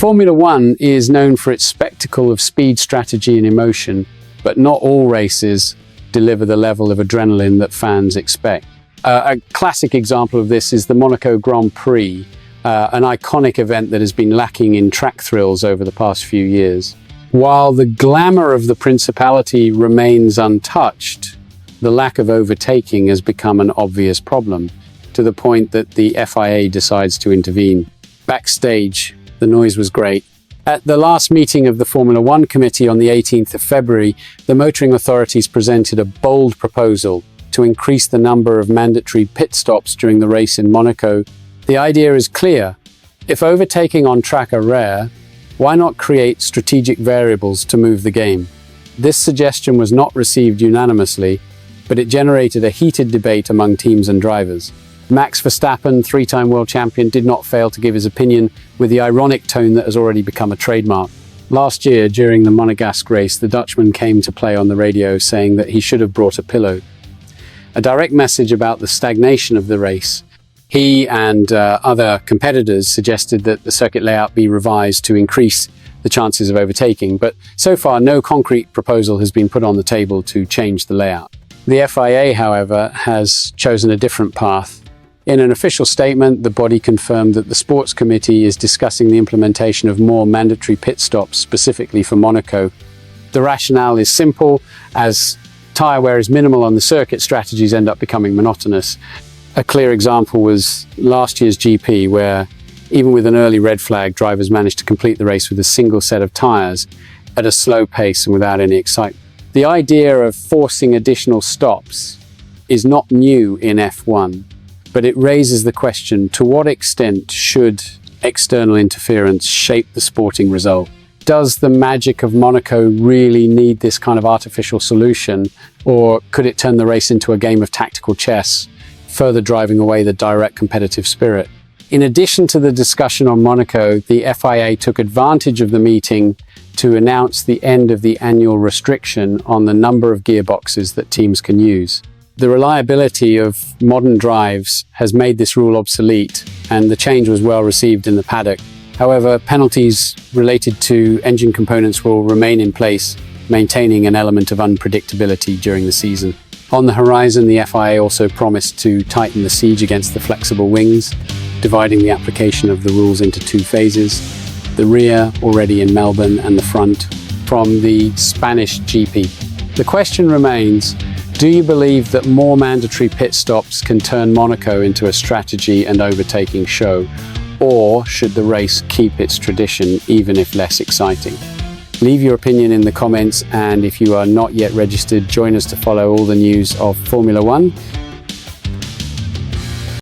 Formula One is known for its spectacle of speed, strategy and emotion, but not all races deliver the level of adrenaline that fans expect. A classic example of this is the Monaco Grand Prix, an iconic event that has been lacking in track thrills over the past few years. While the glamour of the Principality remains untouched, the lack of overtaking has become an obvious problem, to the point that the FIA decides to intervene. Backstage, the noise was great. At the last meeting of the Formula One committee on the 18th of February, the motoring authorities presented a bold proposal to increase the number of mandatory pit stops during the race in Monaco. The idea is clear. If overtaking on track are rare, why not create strategic variables to move the game? This suggestion was not received unanimously, but it generated a heated debate among teams and drivers. Max Verstappen, three-time world champion, did not fail to give his opinion with the ironic tone that has already become a trademark. Last year, during the Monegasque race, the Dutchman came to play on the radio saying that he should have brought a pillow. A direct message about the stagnation of the race. He and other competitors suggested that the circuit layout be revised to increase the chances of overtaking, but so far no concrete proposal has been put on the table to change the layout. The FIA, however, has chosen a different path. In an official statement, the body confirmed that the Sports Committee is discussing the implementation of more mandatory pit stops specifically for Monaco. The rationale is simple. As tyre wear is minimal on the circuit, strategies end up becoming monotonous. A clear example was last year's GP, where even with an early red flag, drivers managed to complete the race with a single set of tyres at a slow pace and without any excitement. The idea of forcing additional stops is not new in F1. But it raises the question, to what extent should external interference shape the sporting result? Does the magic of Monaco really need this kind of artificial solution, or could it turn the race into a game of tactical chess, further driving away the direct competitive spirit? In addition to the discussion on Monaco, the FIA took advantage of the meeting to announce the end of the annual restriction on the number of gearboxes that teams can use. The reliability of modern drives has made this rule obsolete, and the change was well received in the paddock. However, penalties related to engine components will remain in place, maintaining an element of unpredictability during the season. On the horizon, the FIA also promised to tighten the siege against the flexible wings, dividing the application of the rules into two phases: the rear, already in Melbourne, and the front, from the Spanish GP. The question remains, do you believe that more mandatory pit stops can turn Monaco into a strategy and overtaking show, or should the race keep its tradition even if less exciting? Leave your opinion in the comments, and if you are not yet registered, join us to follow all the news of Formula One